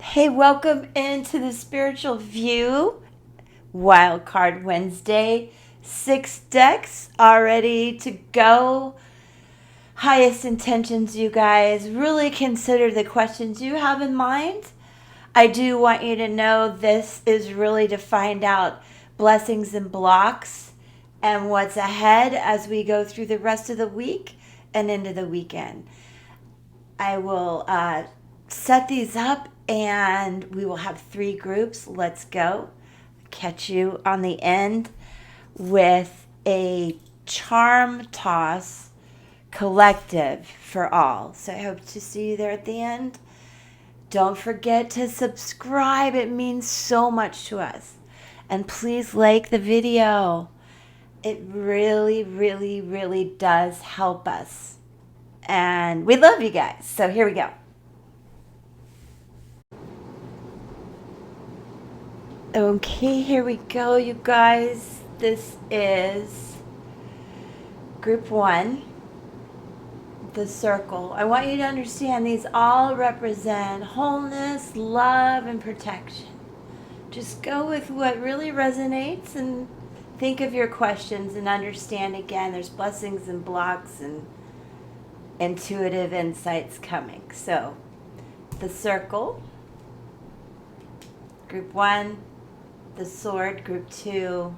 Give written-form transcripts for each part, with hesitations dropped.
Hey, welcome into the Spiritual View Wildcard Wednesday. 6 decks already to go. Highest intentions, you guys. Really consider the questions you have in mind. I do want you to know this is really to find out blessings and blocks and what's ahead as we go through the rest of the week and into the weekend. I will set these up and we will have 3 groups. Let's go. Catch you on the end with a charm toss collective for all. So I hope to see you there at the end. Don't forget to subscribe. It means so much to us. And please like the video. It really, really, really does help us. And we love you guys. So here we go. Okay, here we go, you guys. This is group 1, the circle. I want you to understand these all represent wholeness, love, and protection. Just go with what really resonates and think of your questions and understand again there's blessings and blocks and intuitive insights coming. So, the circle, group 1, the sword, group 2,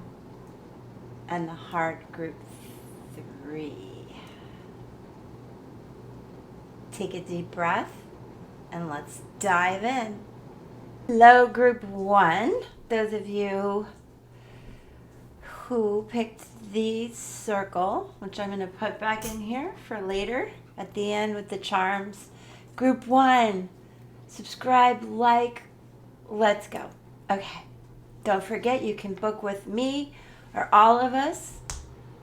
and the heart, group 3. Take a deep breath and let's dive in. Hello, group 1. Those of you who picked the circle, which I'm going to put back in here for later at the end with the charms. Group 1, subscribe, like, let's go. Okay. Don't forget, you can book with me or all of us.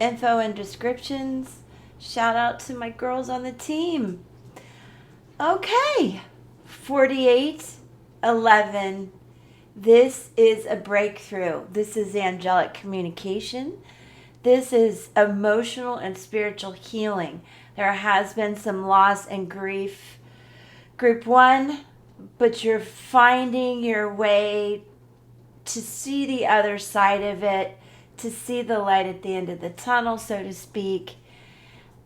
Info and descriptions. Shout out to my girls on the team. Okay, 4811. This is a breakthrough. This is angelic communication. This is emotional and spiritual healing. There has been some loss and grief. Group 1, but you're finding your way to see the other side of it, to see the light at the end of the tunnel, so to speak.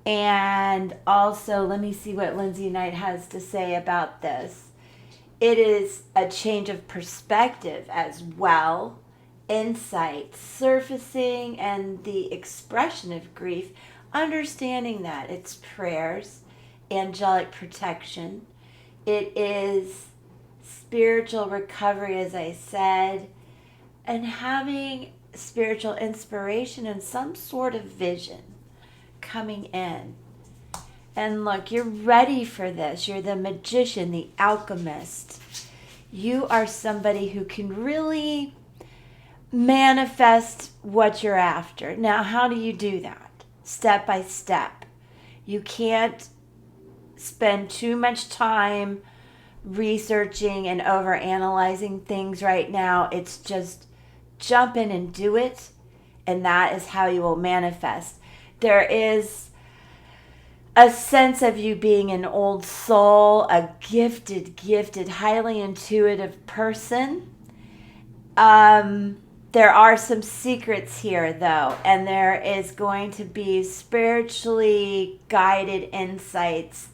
And also, let me see what Lindsay Knight has to say about this. It is a change of perspective as well, insight, surfacing, and the expression of grief, understanding that it's prayers, angelic protection. It is spiritual recovery, as I said, and having spiritual inspiration and some sort of vision coming in. And look, you're ready for this. You're the magician, the alchemist. You are somebody who can really manifest what you're after. Now, how do you do that? Step by step. You can't spend too much time researching and overanalyzing things right now. It's just jump in and do it, and that is how you will manifest. There is a sense of you being an old soul, a gifted, highly intuitive person. There are some secrets here, though, and there is going to be spiritually guided insights,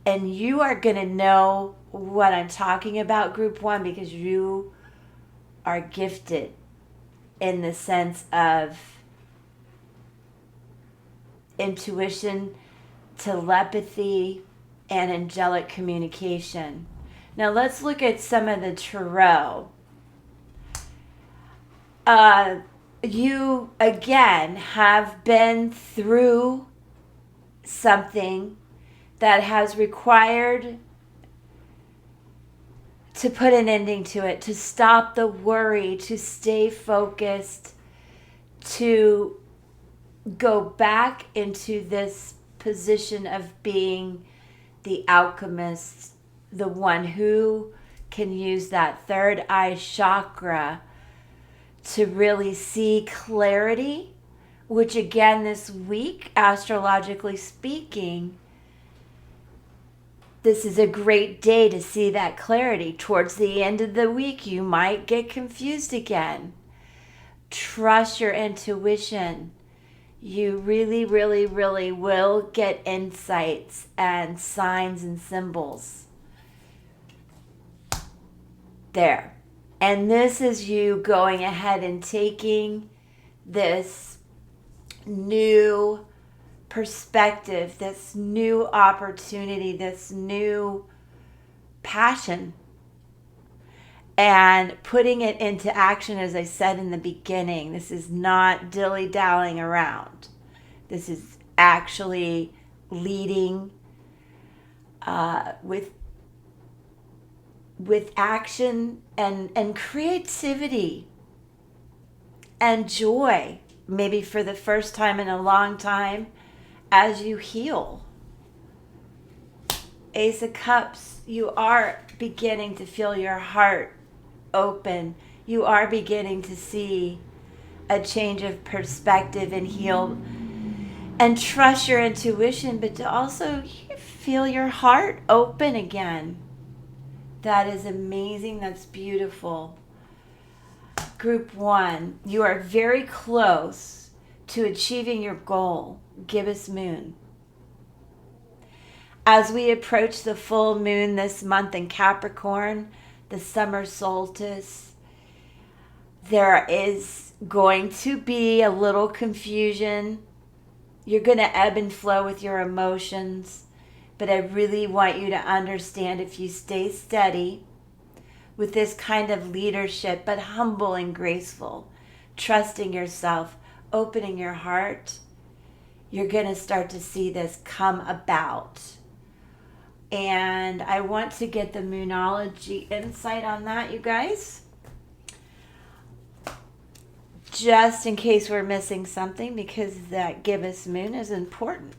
and you are going to know what I'm talking about, group 1, because you are gifted in the sense of intuition, telepathy, and angelic communication. Now let's look at some of the tarot. You, again, have been through something that has required to put an ending to it, to stop the worry, to stay focused, to go back into this position of being the alchemist, the one who can use that third eye chakra to really see clarity, which again this week, astrologically speaking, This is a great day to see that clarity. Towards the end of the week, you might get confused again. Trust your intuition. You really, really, really will get insights and signs and symbols. There. And this is you going ahead and taking this new perspective, this new opportunity, this new passion, and putting it into action. As I said in the beginning, this is not dilly-dallying around. This is actually leading with action and creativity and joy, maybe for the first time in a long time, as you heal. Ace of Cups, you are beginning to feel your heart open. You are beginning to see a change of perspective and heal and trust your intuition, but to also feel your heart open again. That is amazing. That's beautiful. Group 1, you are very close to achieving your goal. Gibbous moon. As we approach the full moon this month in Capricorn, the summer solstice, there is going to be a little confusion. You're going to ebb and flow with your emotions, but I really want you to understand, if you stay steady with this kind of leadership, but humble and graceful, trusting yourself, opening your heart, you're going to start to see this come about. And I want to get the Moonology insight on that, you guys. Just in case we're missing something, because that gibbous moon is important.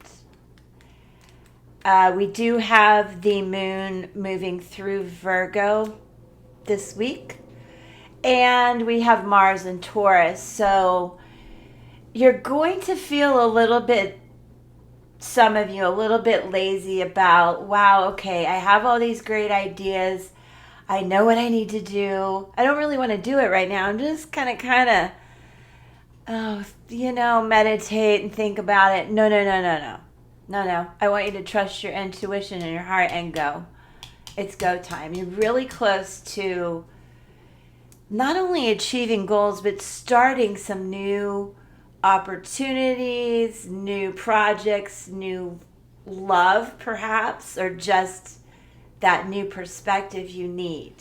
We do have the moon moving through Virgo this week. And we have Mars in Taurus. So you're going to feel a little bit, some of you, a little bit lazy about, wow, okay, I have all these great ideas. I know what I need to do. I don't really want to do it right now. I'm just kind of, meditate and think about it. No. I want you to trust your intuition and your heart and go. It's go time. You're really close to not only achieving goals, but starting some new opportunities, new projects, new love perhaps, or just that new perspective you need.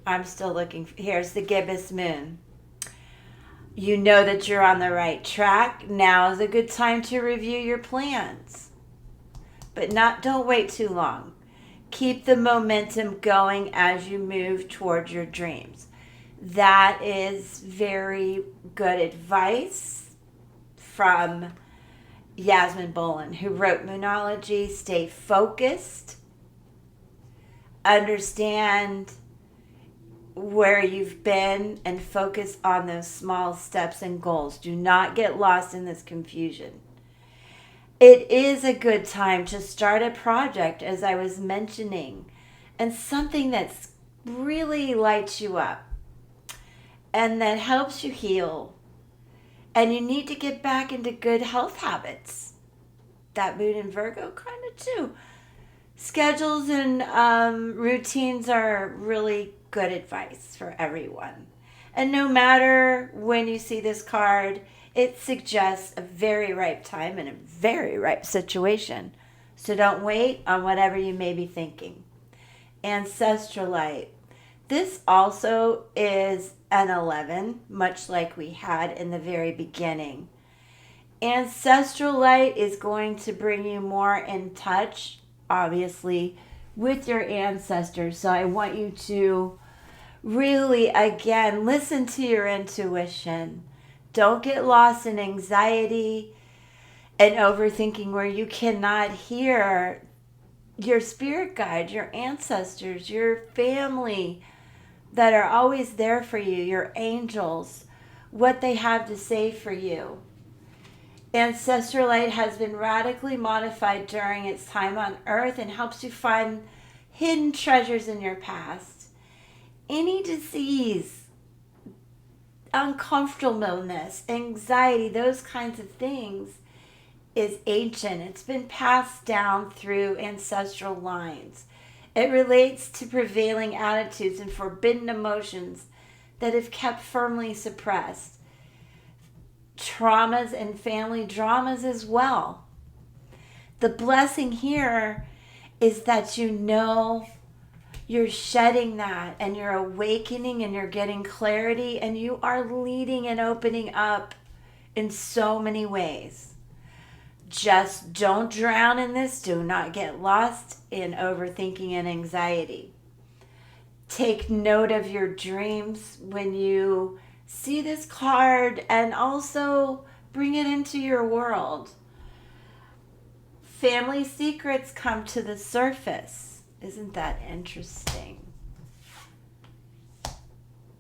I'm still looking. Here's the gibbous moon. You know that you're on the right track. Now is a good time to review your plans. But don't wait too long. Keep the momentum going as you move towards your dreams. That is very good advice from Yasmin Bolin, who wrote Moonology. Stay focused. Understand where you've been and focus on those small steps and goals. Do not get lost in this confusion. It is a good time to start a project, as I was mentioning, and something that's really lights you up and that helps you heal. And you need to get back into good health habits. That moon in Virgo kind of too. Schedules and routines are really good advice for everyone. And no matter when you see this card, it suggests a very ripe time and a very ripe situation. So don't wait on whatever you may be thinking. Ancestral light. This also is an 11, much like we had in the very beginning. Ancestral light is going to bring you more in touch, obviously, with your ancestors. So I want you to really, again, listen to your intuition. Don't get lost in anxiety and overthinking where you cannot hear your spirit guide, your ancestors, your family that are always there for you, your angels, what they have to say for you. Ancestral light has been radically modified during its time on Earth and helps you find hidden treasures in your past. Any disease, uncomfortableness, anxiety, those kinds of things is ancient. It's been passed down through ancestral lines. It relates to prevailing attitudes and forbidden emotions that have kept firmly suppressed. Traumas and family dramas as well. The blessing here is that you know you're shedding that and you're awakening and you're getting clarity and you are leading and opening up in so many ways. Just don't drown in this. Do not get lost in overthinking and anxiety. Take note of your dreams when you see this card and also bring it into your world. Family secrets come to the surface. Isn't that interesting?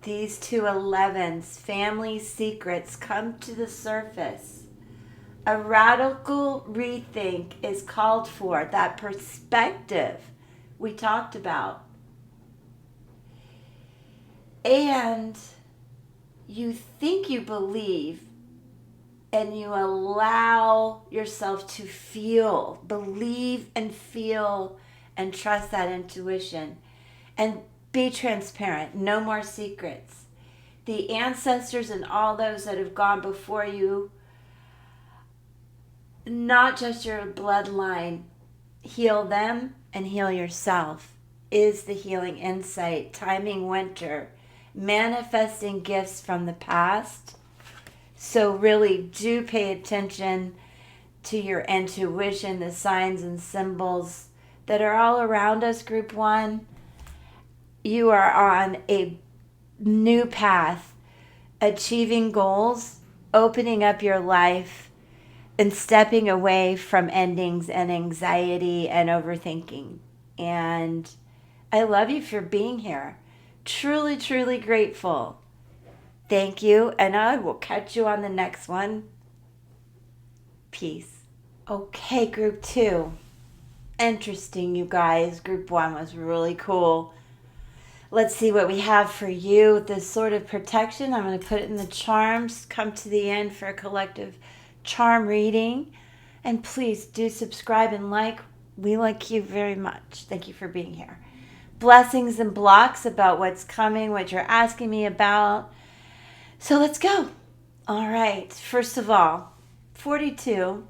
These two 11s, family secrets, come to the surface. A radical rethink is called for. That perspective we talked about. And you think you believe and you allow yourself to feel, believe and feel and trust that intuition. And be transparent. No more secrets. The ancestors and all those that have gone before you, not just your bloodline, heal them and heal yourself is the healing insight. Timing winter. Manifesting gifts from the past. So really do pay attention to your intuition, the signs and symbols that are all around us, Group 1. You are on a new path, achieving goals, opening up your life, and stepping away from endings and anxiety and overthinking. And I love you for being here. Truly, truly grateful. Thank you, and I will catch you on the next one. Peace. Okay, Group 2. Interesting, you guys. Group 1 was really cool. Let's see what we have for you with this sort of protection. I'm going to put it in the charms. Come to the end for a collective charm reading. And please do subscribe and like. We like you very much. Thank you for being here. Blessings and blocks about what's coming, what you're asking me about. So let's go. All right. First of all, 42-6.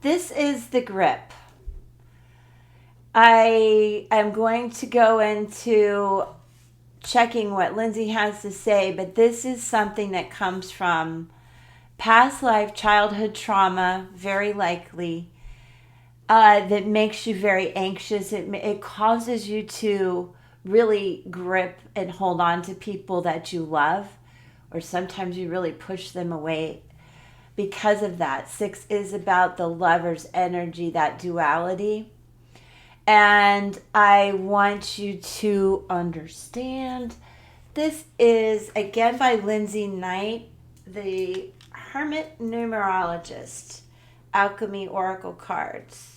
This is the grip. I am going to go into checking what Lindsay has to say, but this is something that comes from past life, childhood trauma, very likely, that makes you very anxious. It causes you to really grip and hold on to people that you love, or sometimes you really push them away because of that. 6 is about the lover's energy, that duality. And I want you to understand this is, again, by Lindsay Knight, the Hermit Numerologist, Alchemy Oracle cards.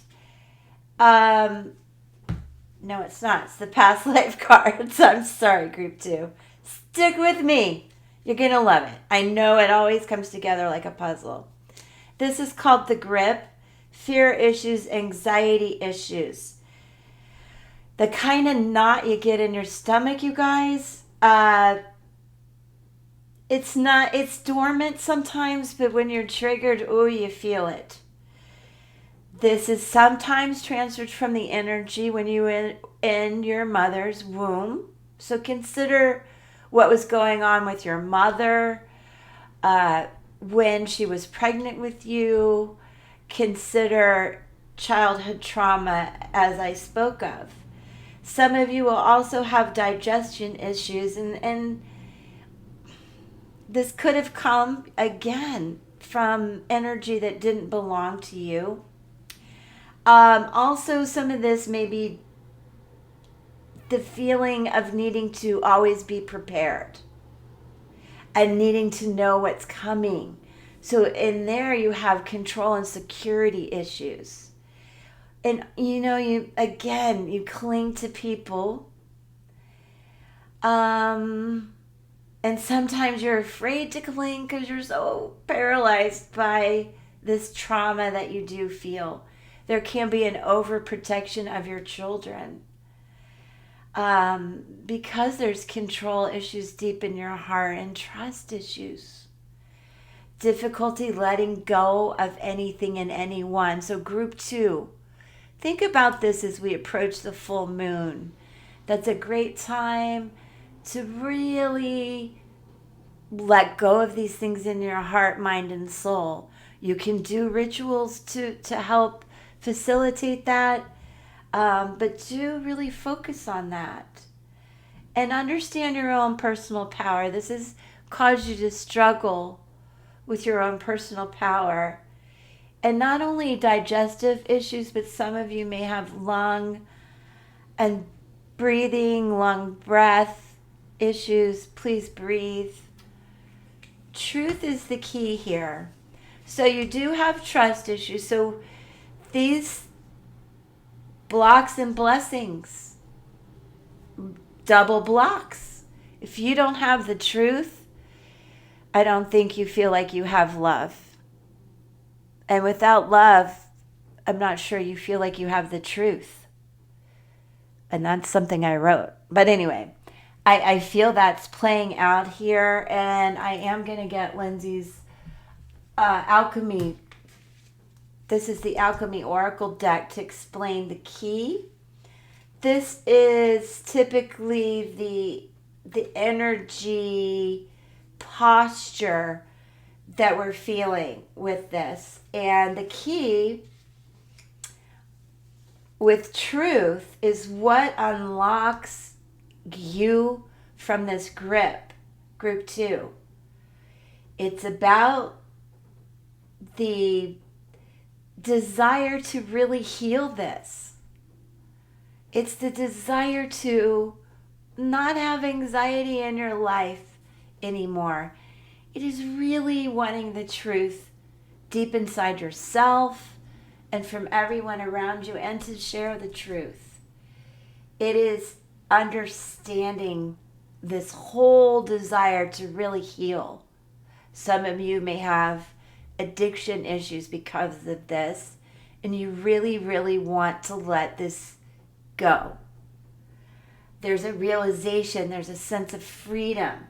No, it's not. It's the past life cards. I'm sorry, Group 2. Stick with me. You're going to love it. I know it always comes together like a puzzle. This is called the grip. Fear issues, anxiety issues. The kind of knot you get in your stomach, you guys, it's dormant sometimes, but when you're triggered, you feel it. This is sometimes transferred from the energy when you were in your mother's womb. So consider what was going on with your mother when she was pregnant with you. Consider childhood trauma as I spoke of. Some of you will also have digestion issues, and this could have come, again, from energy that didn't belong to you. Also, some of this may be the feeling of needing to always be prepared and needing to know what's coming. So in there you have control and security issues. And you cling to people. And sometimes you're afraid to cling because you're so paralyzed by this trauma that you do feel. There can be an overprotection of your children. Because there's control issues deep in your heart and trust issues. Difficulty letting go of anything and anyone. So group 2, think about this as we approach the full moon. That's a great time to really let go of these things in your heart, mind, and soul. You can do rituals to help facilitate that, but do really focus on that. And understand your own personal power. This has caused you to struggle with your own personal power. And not only digestive issues, but some of you may have lung and breathing, lung breath issues. Please breathe. Truth is the key here. So you do have trust issues. So these blocks and blessings, double blocks. If you don't have the truth, I don't think you feel like you have love. And without love, I'm not sure you feel like you have the truth. And that's something I wrote. But anyway, I feel that's playing out here. And I am going to get Lindsay's alchemy. This is the Alchemy Oracle deck to explain the key. This is typically the energy posture that we're feeling with this. And the key with truth is what unlocks you from this grip, group 2. It's about the desire to really heal this. It's the desire to not have anxiety in your life anymore. It is really wanting the truth deep inside yourself and from everyone around you, and to share the truth. It is understanding this whole desire to really heal. Some of you may have addiction issues because of this, and you really, really want to let this go. There's a realization, there's a sense of freedom.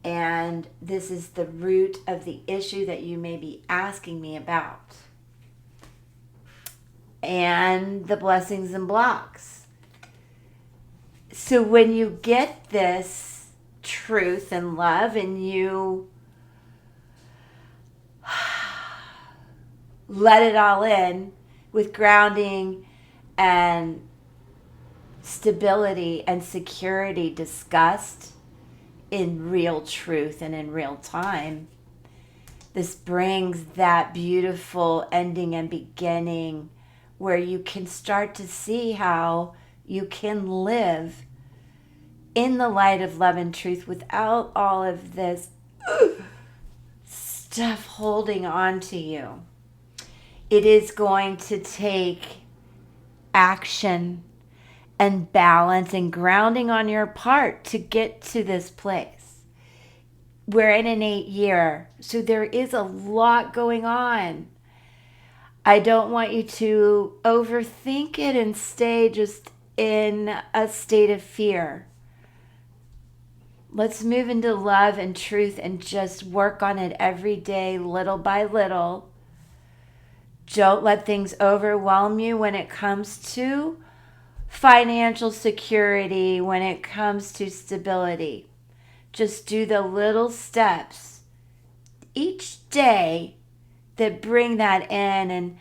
And this is the root of the issue that you may be asking me about. And the blessings and blocks. So when you get this truth and love and you let it all in with grounding and stability and security discussed in real truth and in real time, this brings that beautiful ending and beginning where you can start to see how you can live in the light of love and truth without all of this stuff holding on to you. It is going to take action and balance and grounding on your part to get to this place. We're in an 8 year, so there is a lot going on. I don't want you to overthink it and stay just in a state of fear. Let's move into love and truth and just work on it every day, little by little. Don't let things overwhelm you when it comes to financial security, when it comes to stability. Just do the little steps each day that bring that in,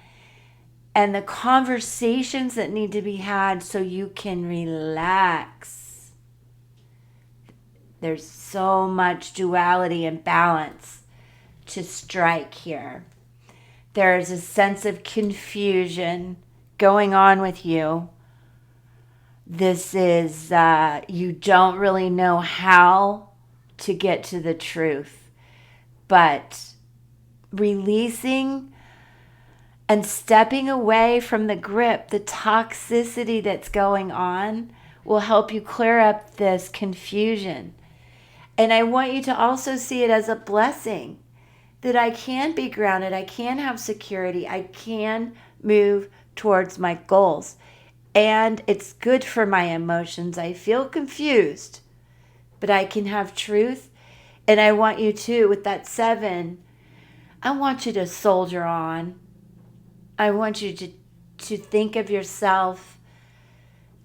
and the conversations that need to be had so you can relax. There's so much duality and balance to strike here. There's a sense of confusion going on with you. This is, you don't really know how to get to the truth, but releasing and stepping away from the grip, the toxicity that's going on, will help you clear up this confusion. And I want you to also see it as a blessing that I can be grounded, I can have security, I can move towards my goals. And it's good for my emotions. I feel confused, but I can have truth. And I want you to, with that 7, I want you to soldier on. I want you to think of yourself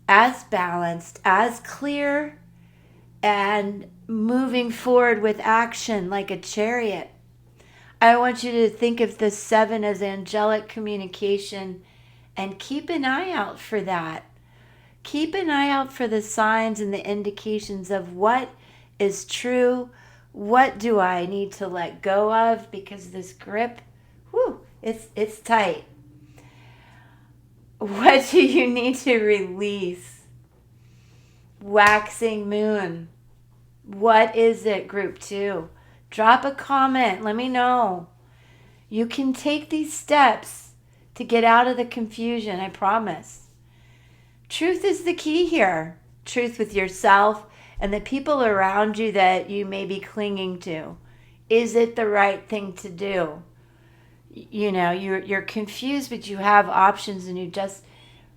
as balanced, as clear, and moving forward with action like a chariot. I want you to think of the 7 as angelic communication and keep an eye out for that. Keep an eye out for the signs and the indications of what is true. What do I need to let go of? Because this grip, it's tight. What do you need to release? Waxing moon. What is it, group 2? Drop a comment. Let me know. You can take these steps to get out of the confusion, I promise. Truth is the key here. Truth with yourself and the people around you that you may be clinging to. Is it the right thing to do? You know, you're confused, but you have options and you just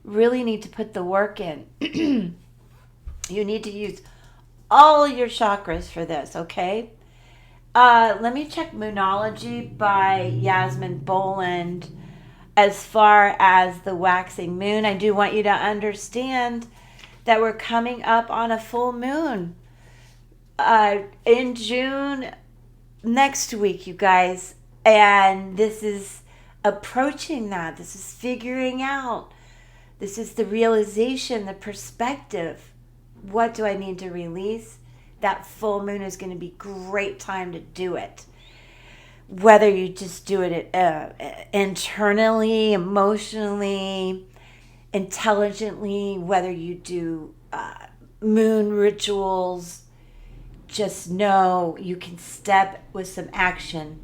really need to put the work in. You need to use all your chakras for this, okay? Let me check Moonology by Yasmin Boland. As far as the waxing moon, I do want you to understand that we're coming up on a full moon in June next week, you guys. And this is approaching that. This is figuring out. This is the realization, the perspective. What do I need to release? That full moon is going to be a great time to do it. Whether you just do it internally, emotionally, intelligently, whether you do moon rituals, just know you can step with some action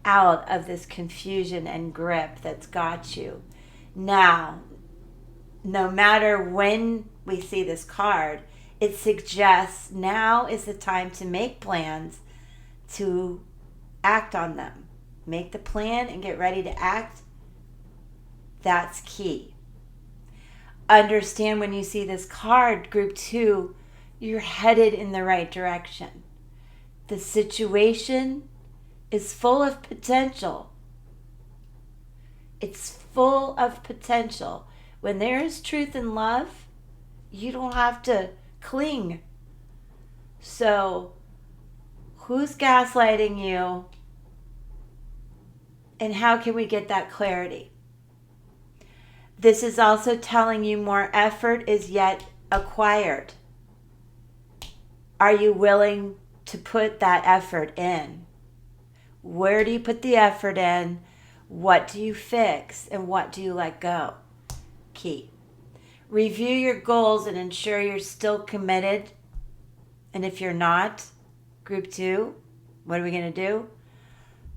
out of this confusion and grip that's got you. Now, no matter when we see this card, it suggests now is the time to make plans to act on them. Make the plan and get ready to act. That's key. Understand when you see this card, group 2, you're headed in the right direction. The situation is full of potential. It's full of potential. When there is truth and love, you don't have to cling. So, who's gaslighting you? And how can we get that clarity? This is also telling you more effort is yet acquired. Are you willing to put that effort in? Where do you put the effort in? What do you fix? And what do you let go? Key. Review your goals and ensure you're still committed. And if you're not, group 2, what are we going to do?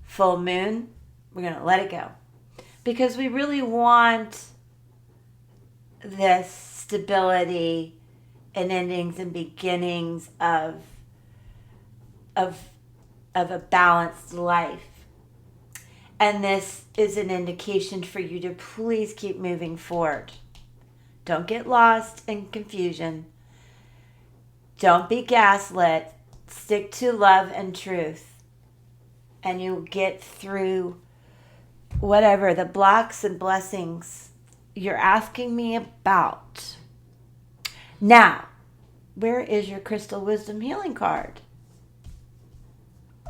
Full moon, we're going to let it go. Because we really want this stability and endings and beginnings of a balanced life. And this is an indication for you to please keep moving forward. Don't get lost in confusion. Don't be gaslit. Stick to love and truth. And you'll get through whatever the blocks and blessings you're asking me about. Now, where is your Crystal Wisdom Healing card?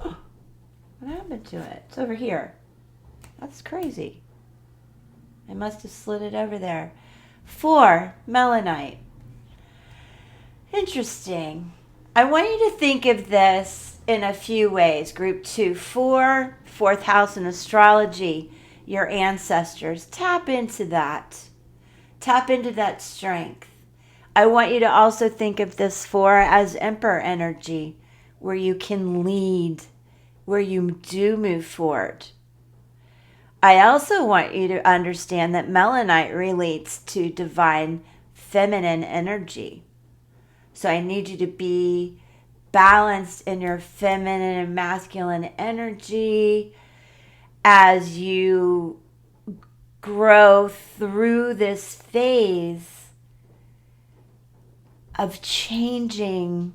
Oh, what happened to it? It's over here. That's crazy. I must have slid it over there. 4, Melanite. Interesting. I want you to think of this in a few ways. Group 2, 4, 4th house in astrology, your ancestors. Tap into that. Tap into that strength. I want you to also think of this 4 as Emperor energy, where you can lead, where you do move forward. I also want you to understand that melanite relates to divine feminine energy. So I need you to be balanced in your feminine and masculine energy as you grow through this phase of changing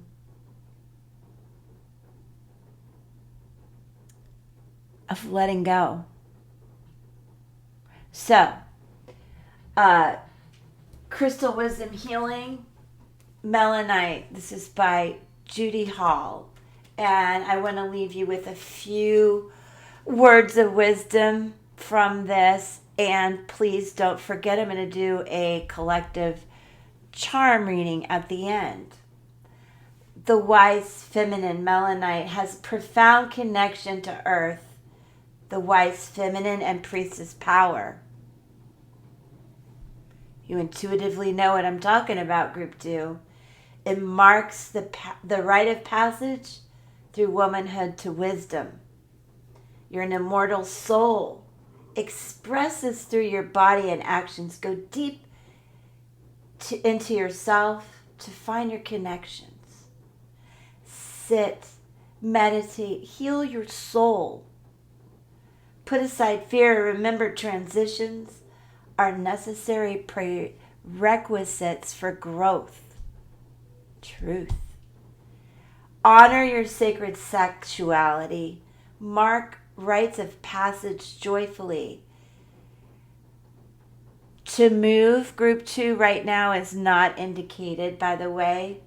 of letting go. So, Crystal Wisdom Healing, Melanite. This is by Judy Hall. And I want to leave you with a few words of wisdom from this. And please don't forget, I'm going to do a collective charm reading at the end. The wise feminine melanite has profound connection to earth, the wise feminine and priestess power. You intuitively know what I'm talking about, group 2. It marks the rite of passage through womanhood to wisdom. You're an immortal soul. Express this through your body and actions. Go deep into yourself to find your connections. Sit, meditate, heal your soul. Put aside fear. Remember, transitions are necessary prerequisites for growth. Truth. Honor your sacred sexuality. Mark rites of passage joyfully. To move, group 2 right now is not indicated, by the way.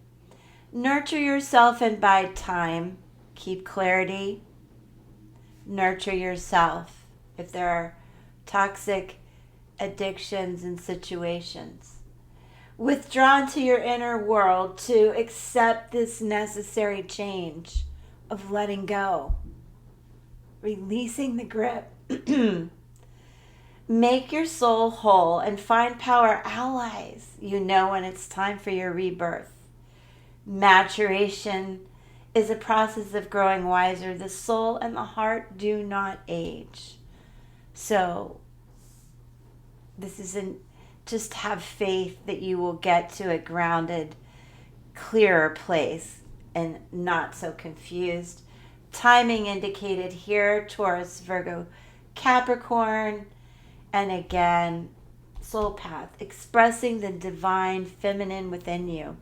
Nurture yourself and bide time. Keep clarity. Nurture yourself if there are toxic addictions and situations. Withdrawn to your inner world to accept this necessary change of letting go. Releasing the grip. Make your soul whole and find power allies. You know when it's time for your rebirth. Maturation is a process of growing wiser. The soul and the heart do not age. So this isn't just have faith that you will get to a grounded, clearer place and not so confused. Timing indicated here, Taurus, Virgo, Capricorn, and again, soul path, expressing the divine feminine within you.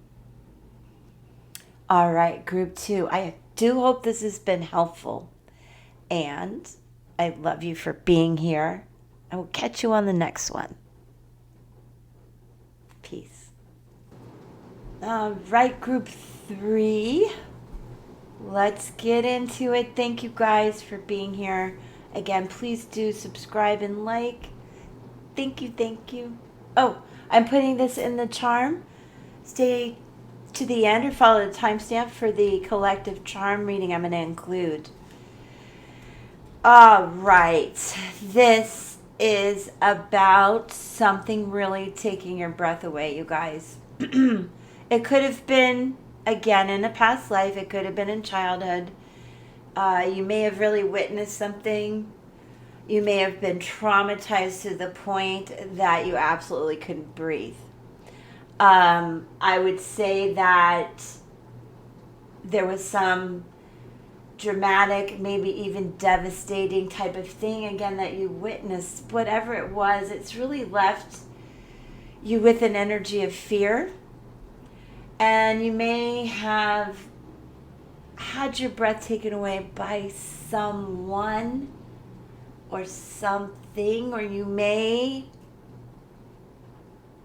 All right, group 2, I do hope this has been helpful. And I love you for being here. I will catch you on the next one. Peace. All right, group 3. Let's get into it. Thank you guys for being here. Again, please do subscribe and like. Thank you, thank you. Oh, I'm putting this in the charm. Stay to the end or follow the timestamp for the collective charm reading I'm going to include. All right. This is about something really taking your breath away, you guys. It could have been, again, in a past life. It could have been in childhood. You may have really witnessed something. You may have been traumatized to the point that you absolutely couldn't breathe. I would say that there was some dramatic, maybe even devastating type of thing, again, that you witnessed. Whatever it was, it's really left you with an energy of fear. And you may have had your breath taken away by someone or something, or you may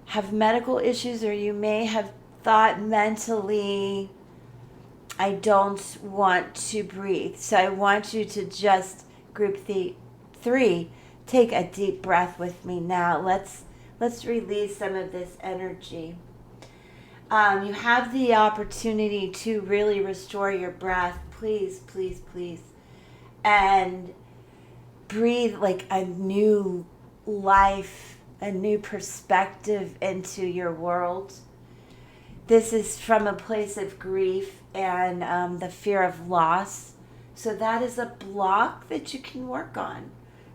have medical issues, or you may have thought mentally, I don't want to breathe. So I want you to just, group 3, take a deep breath with me now. Let's release some of this energy. You have the opportunity to really restore your breath. Please, please, please. And breathe like a new life, a new perspective into your world. This is from a place of grief and the fear of loss. So that is a block that you can work on.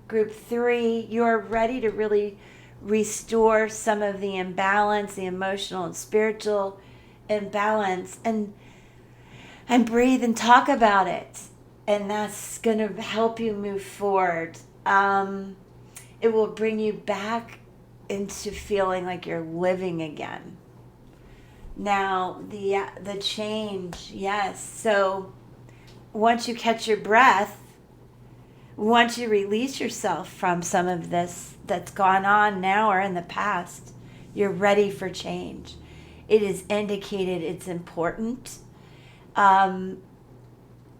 Group 3, you're ready to really restore some of the imbalance, the emotional and spiritual imbalance, and breathe and talk about it. And that's going to help you move forward. It will bring you back into feeling like you're living again. Now, the change, yes. So once you catch your breath, once you release yourself from some of this that's gone on now or in the past, you're ready for change. It is indicated it's important.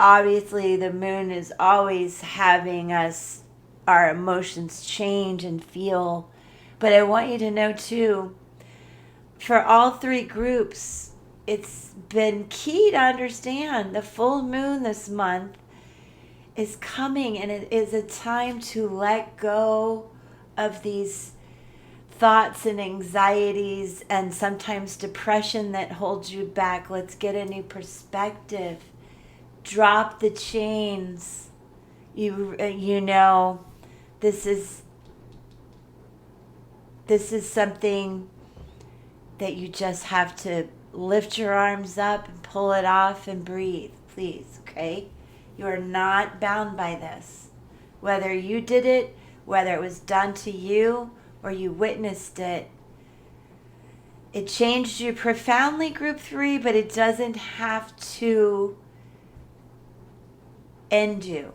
Obviously, the moon is always having our emotions change and feel. But I want you to know, too, for all 3 groups, it's been key to understand the full moon this month is coming, and it is a time to let go of these thoughts and anxieties and sometimes depression that holds you back. Let's get a new perspective. Drop the chains. You know, this is something that you just have to lift your arms up and pull it off and breathe, please, okay? You are not bound by this. Whether you did it, whether it was done to you, or you witnessed it, it changed you profoundly, Group 3, but it doesn't have to end you.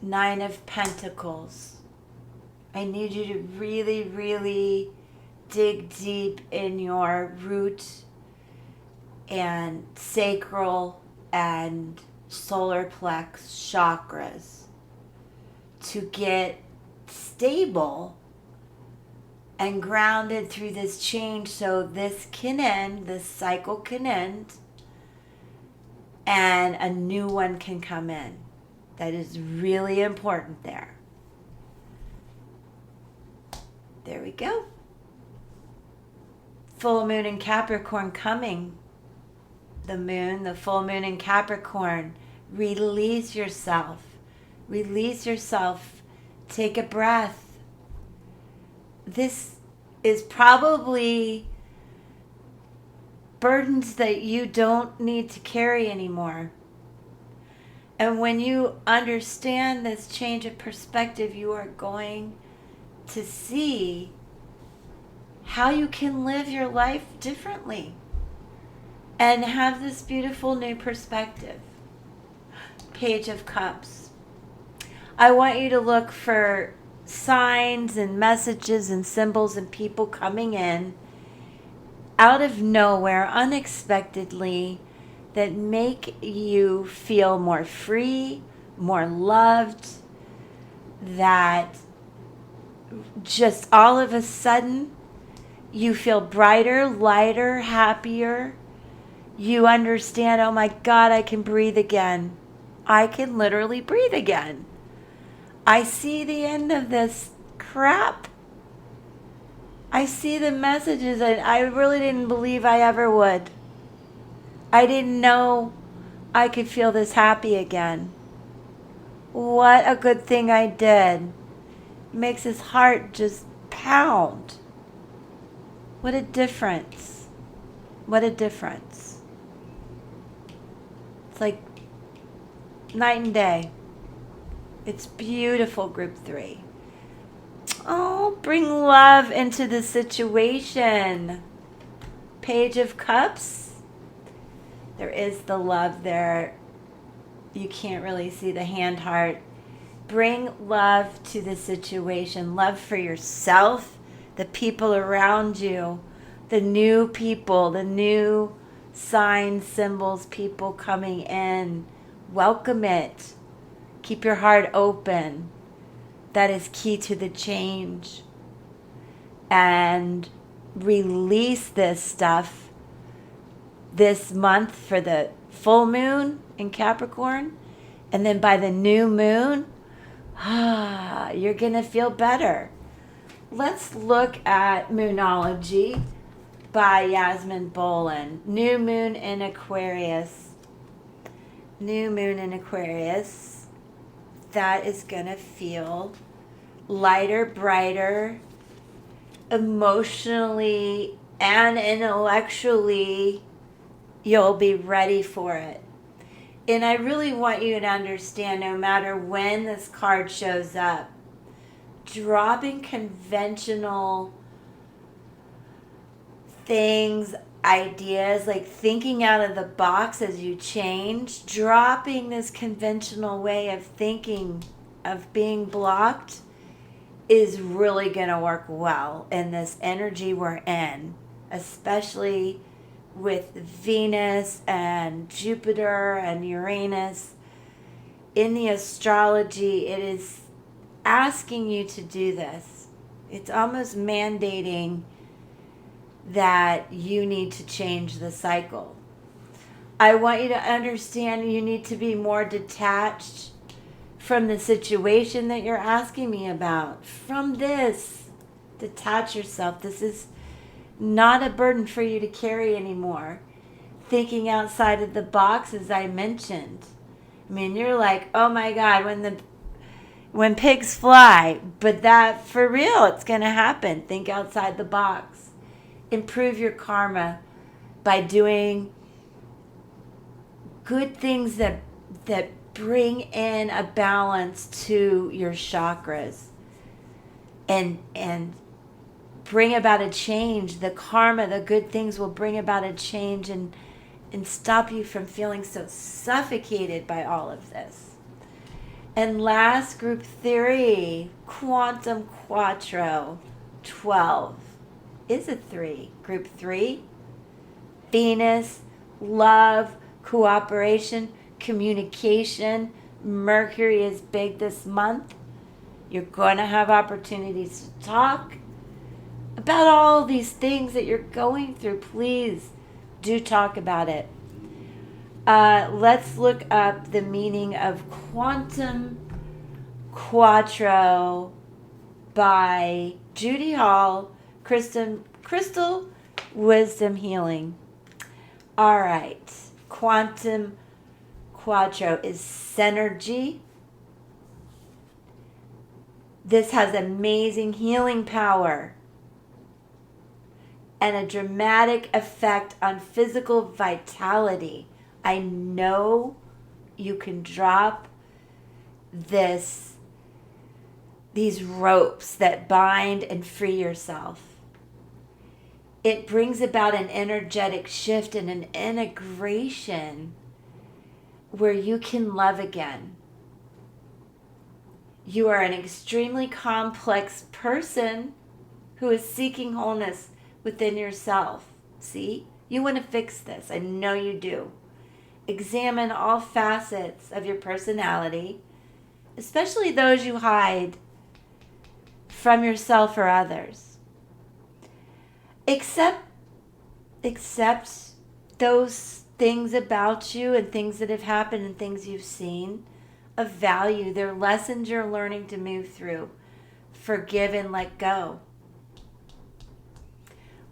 9 of Pentacles. I need you to really, really dig deep in your root and sacral and solar plex chakras to get stable and grounded through this change, so this cycle can end, and a new one can come in. That is really important there. There we go. Full moon in Capricorn coming. The full moon in Capricorn. Release yourself. Release yourself. Take a breath. This is probably burdens that you don't need to carry anymore. And when you understand this change of perspective, you are going to see how you can live your life differently and have this beautiful new perspective. Page of Cups. I want you to look for signs and messages and symbols and people coming in out of nowhere, unexpectedly, that make you feel more free, more loved, that just all of a sudden you feel brighter, lighter, happier. You understand, oh my God, I can breathe again. I can literally breathe again. I see the end of this crap. I see the messages, and I really didn't believe I ever would. I didn't know I could feel this happy again. What a good thing I did. It makes his heart just pound. What a difference. What a difference. It's like night and day. It's beautiful, Group 3. Oh, bring love into the situation. Page of Cups. There is the love there. You can't really see the hand heart. Bring love to the situation. Love for yourself, the people around you, the new people, the new signs, symbols, people coming in. Welcome it. Keep your heart open. That is key to the change. And release this stuff this month for the full moon in Capricorn. And then by the new moon, you're going to feel better. Let's look at Moonology by Yasmin Bolin. New moon in Aquarius. New moon in Aquarius. that is going to feel lighter, brighter, emotionally and intellectually. You'll be ready for it. And I really want you to understand, no matter when this card shows up, dropping conventional things, ideas, like thinking out of the box as you change, dropping this conventional way of thinking, of being blocked, is really going to work well in this energy we're in, especially with Venus and Jupiter and Uranus. In the astrology, it is asking you to do this. It's almost mandating that you need to change the cycle. I want you to understand you need to be more detached from the situation that you're asking me about. From this, detach yourself. This is not a burden for you to carry anymore. Thinking outside of the box, as I mentioned. I mean, you're like, oh my God, when pigs fly, but that for real, it's going to happen. Think outside the box. Improve your karma by doing good things that bring in a balance to your chakras and bring about a change. The karma, the good things will bring about a change and stop you from feeling so suffocated by all of this. And last, group 3, quantum quattro, 12 is a 3. Group 3, Venus, love, cooperation, communication. Mercury is big this month. You're going to have opportunities to talk about all these things that you're going through. Please do talk about it. Let's look up the meaning of quantum quattro by Judy Hall, Crystal Wisdom Healing. All right. Quantum quattro is synergy. This has amazing healing power and a dramatic effect on physical vitality. I know you can drop these ropes that bind and free yourself. It brings about an energetic shift and an integration where you can love again. You are an extremely complex person who is seeking wholeness within yourself. See? You want to fix this. I know you do. Examine all facets of your personality, especially those you hide from yourself or others. Accept those things about you and things that have happened and things you've seen of value. They're lessons you're learning to move through. Forgive and let go.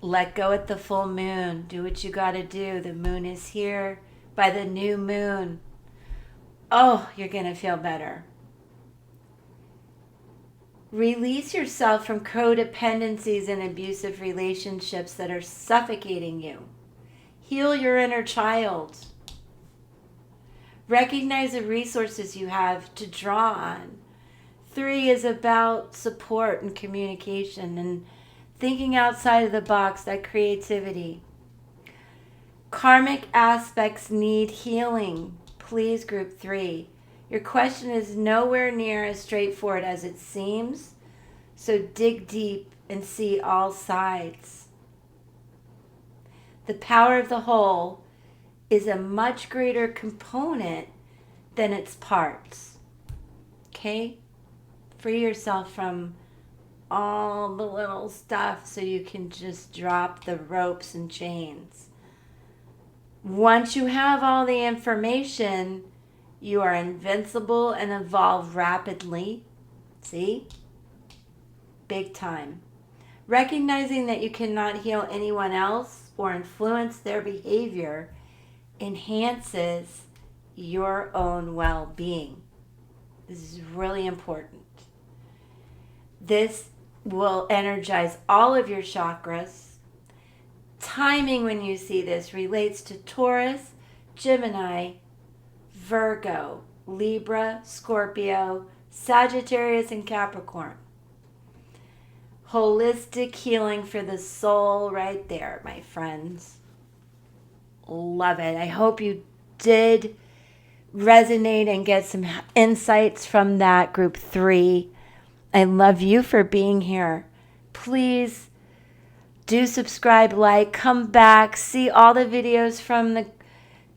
Let go at the full moon. Do what you got to do. The moon is here. By the new moon, oh, you're going to feel better. Release yourself from codependencies and abusive relationships that are suffocating you. Heal your inner child. Recognize the resources you have to draw on. 3 is about support and communication and thinking outside of the box, that creativity. Karmic aspects need healing. Please, group 3. Your question is nowhere near as straightforward as it seems, so dig deep and see all sides. The power of the whole is a much greater component than its parts. Okay? Free yourself from all the little stuff so you can just drop the ropes and chains. Once you have all the information, you are invincible and evolve rapidly. See? Big time. Recognizing that you cannot heal anyone else or influence their behavior enhances your own well-being. This is really important. This will energize all of your chakras. Timing when you see this relates to Taurus, Gemini, Virgo, Libra, Scorpio, Sagittarius, and Capricorn. Holistic healing for the soul right there, my friends. Love it. I hope you did resonate and get some insights from that group 3. I love you for being here. Please do subscribe, like, come back, see all the videos from the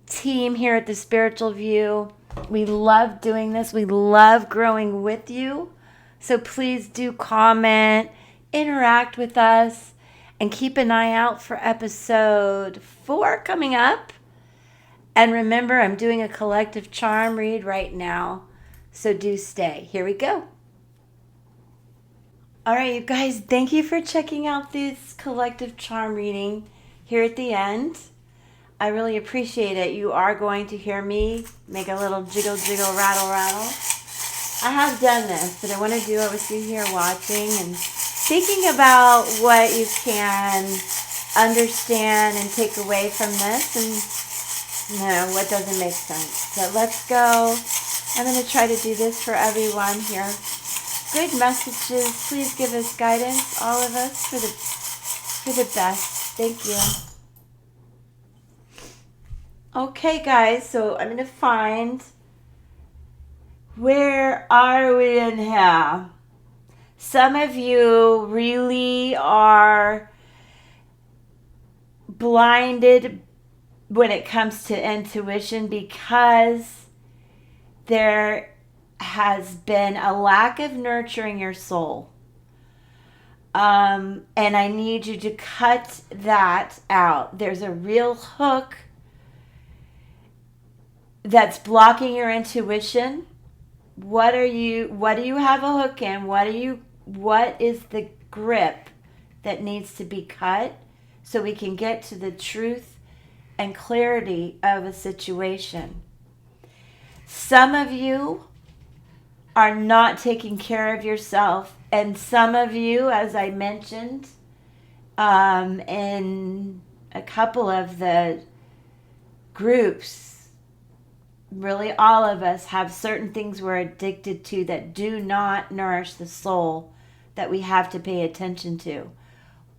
team here at the Spiritual View. We love doing this. We love growing with you. So please do comment, interact with us, and keep an eye out for episode 4 coming up. And remember, I'm doing a collective charm read right now, so do stay. Here we go. All right, you guys, thank you for checking out this collective charm reading here at the end. I really appreciate it. You are going to hear me make a little jiggle, jiggle, rattle, rattle. I have done this, but I want to do it with you here watching and thinking about what you can understand and take away from this and what doesn't make sense. So let's go. I'm going to try to do this for everyone here. Good messages. Please give us guidance, all of us, for the best. Thank you. Okay, guys, so I'm going to find, where are we in here? Some of you really are blinded when it comes to intuition because there has been a lack of nurturing your soul. And I need you to cut that out. There's a real hook that's blocking your intuition. What do you have a hook in? What is the grip that needs to be cut so we can get to the truth and clarity of a situation? Some of you are not taking care of yourself, and some of you, as I mentioned in a couple of the groups, really all of us have certain things we're addicted to that do not nourish the soul that we have to pay attention to.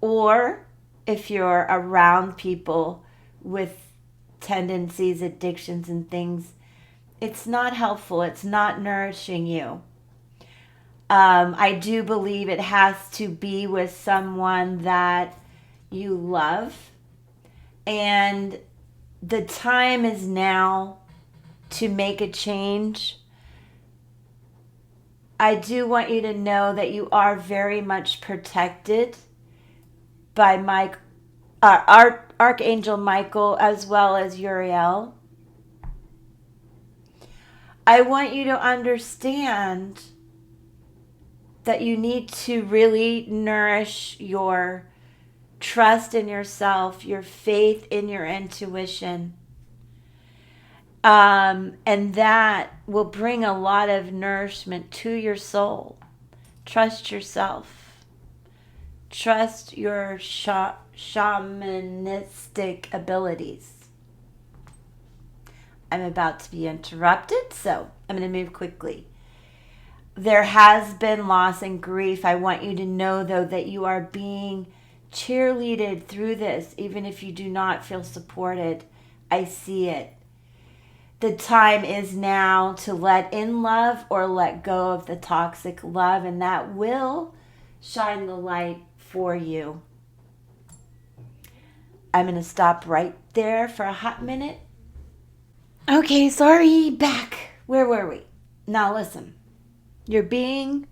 Or if you're around people with tendencies, addictions, and things, it's not helpful. It's not nourishing you. I do believe it has to be with someone that you love. And the time is now to make a change. I do want you to know that you are very much protected by Archangel Michael as well as Uriel. I want you to understand that you need to really nourish your trust in yourself, your faith in your intuition. And that will bring a lot of nourishment to your soul. Trust yourself. Trust your shamanistic abilities. I'm about to be interrupted, so I'm going to move quickly. There has been loss and grief. I want you to know, though, that you are being cheerleaded through this, even if you do not feel supported. I see it. The time is now to let in love or let go of the toxic love, and that will shine the light for you. I'm going to stop right there for a hot minute. Okay, sorry, back. Where were we? Now listen, you're being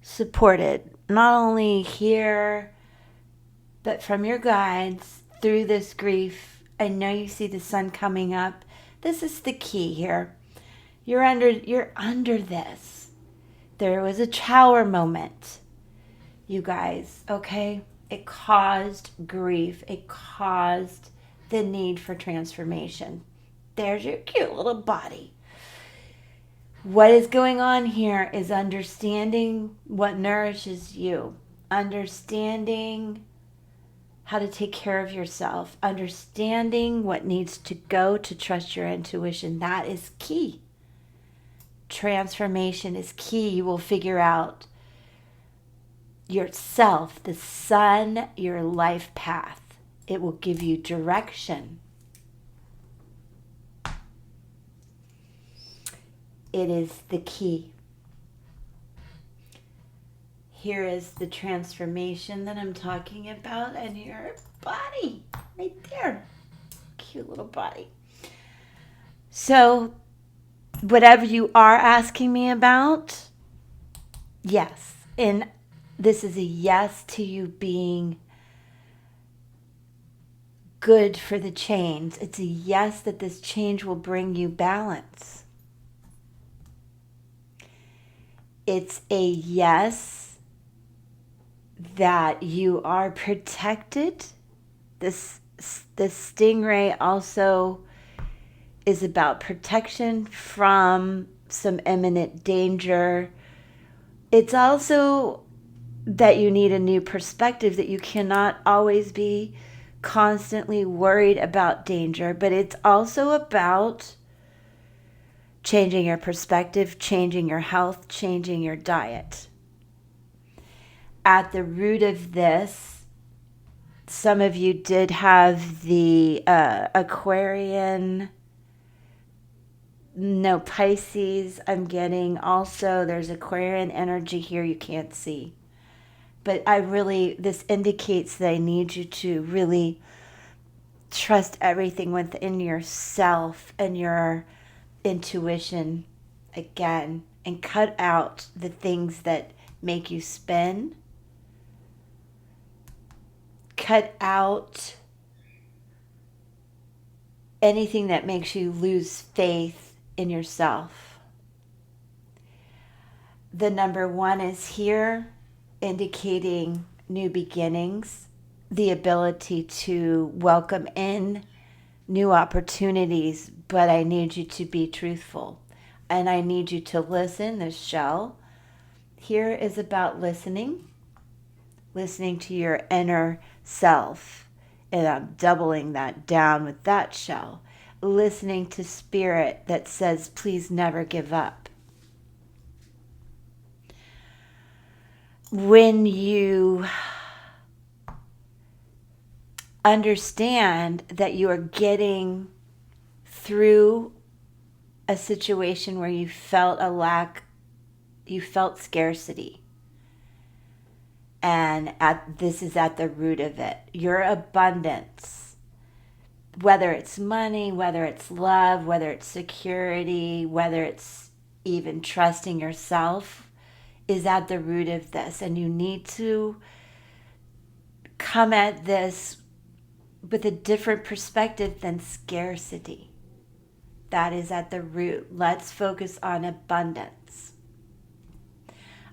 supported, not only here, but from your guides through this grief. I know you see the sun coming up. This is the key here. You're under this. There was a tower moment, you guys, okay? It caused grief. It caused the need for transformation. There's your cute little body. What is going on here is understanding what nourishes you, understanding how to take care of yourself, understanding what needs to go to trust your intuition. That is key. Transformation is key. You will figure out yourself, the sun, your life path. It will give you direction. It is the key. Here is the transformation that I'm talking about, and your body right there. Cute little body. So, whatever you are asking me about, yes. And this is a yes to you being good for the change. It's a yes that this change will bring you balance. It's a yes that you are protected. This stingray also is about protection from some imminent danger. It's also that you need a new perspective, that you cannot always be constantly worried about danger, but it's also about changing your perspective, changing your health, changing your diet. At the root of this, some of you did have the Aquarian, no, Pisces. I'm getting also, there's Aquarian energy here you can't see. But this indicates that I need you to really trust everything within yourself and your intuition again, and cut out the things that make you spin. Cut out anything that makes you lose faith in yourself. The number 1 is here, indicating new beginnings, the ability to welcome in new opportunities, but I need you to be truthful and I need you to listen. This shell here is about listening to your inner self, and I'm doubling that down with that shell. Listening to spirit that says, please never give up. When you understand that you are getting through a situation where you felt a lack, you felt scarcity, and this is at the root of it. Your abundance, whether it's money, whether it's love, whether it's security, whether it's even trusting yourself, is at the root of this. And you need to come at this with a different perspective than scarcity. That is at the root. Let's focus on abundance.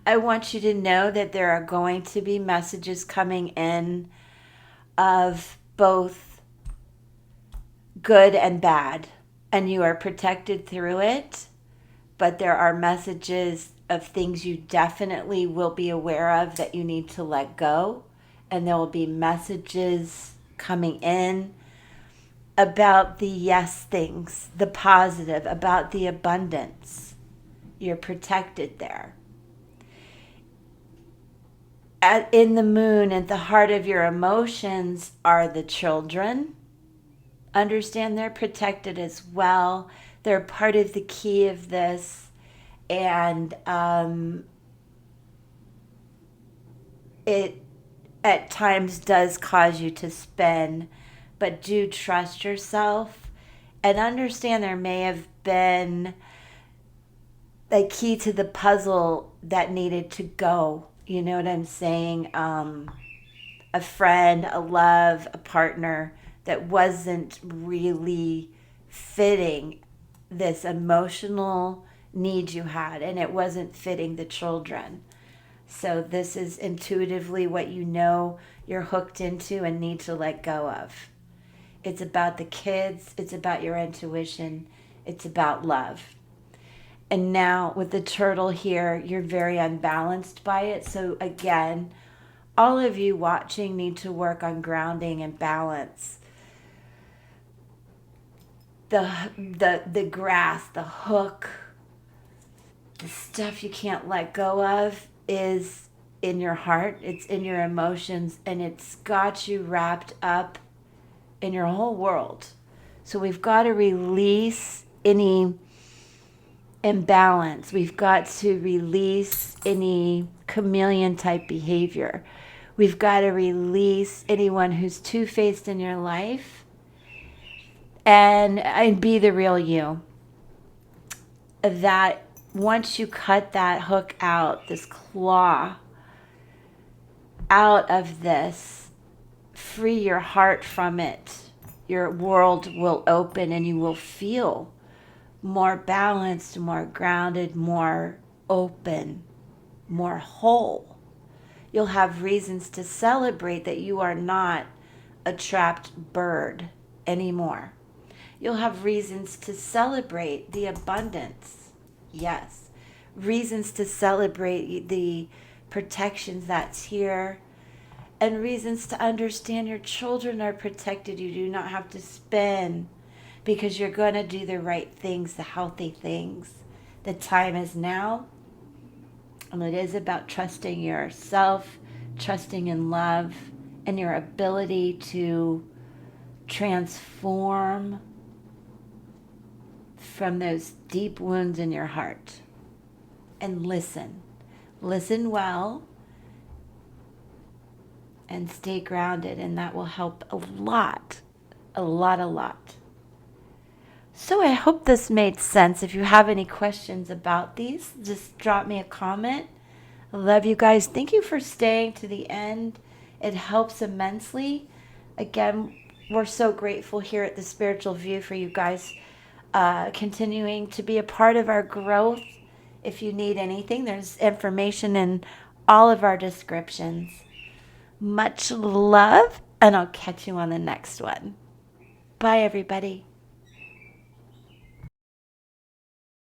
I want you to know that there are going to be messages coming in of both good and bad, and you are protected through it, but there are messages of things you definitely will be aware of that you need to let go, and there will be messages coming in about the yes things, the positive, about the abundance. You're protected there. In the moon, at the heart of your emotions, are the children. Understand they're protected as well. They're part of the key of this. And it at times does cause you to spin, but do trust yourself and understand there may have been a key to the puzzle that needed to go. You know what I'm saying? A friend, a love, a partner that wasn't really fitting this emotional need you had, and it wasn't fitting the children. So this is intuitively what you know you're hooked into and need to let go of. It's about the kids. It's about your intuition. It's about love. And now with the turtle here, you're very unbalanced by it. So again, all of you watching need to work on grounding and balance. The grass, the hook, the stuff you can't let go of is in your heart, it's in your emotions, and it's got you wrapped up in your whole world. So we've got to release any imbalance. We've got to release any chameleon type behavior. We've got to release anyone who's two-faced in your life and be the real you. That once you cut that hook out, this claw out of this, free your heart from it, your world will open and you will feel more balanced, more grounded, more open, more whole. You'll have reasons to celebrate that you are not a trapped bird anymore. You'll have reasons to celebrate the abundance. Yes. Reasons to celebrate the protections that's here. And reasons to understand your children are protected. You do not have to spin because you're going to do the right things, the healthy things. The time is now. And it is about trusting yourself, trusting in love, and your ability to transform from those deep wounds in your heart. And listen. Listen well. And stay grounded. And that will help a lot. A lot. So I hope this made sense. If you have any questions about these, just drop me a comment. I love you guys. Thank you for staying to the end. It helps immensely. Again, we're so grateful here at the Spiritual View for you guys continuing to be a part of our growth. If you need anything, there's information in all of our descriptions. Much love, and I'll catch you on the next one. Bye, everybody.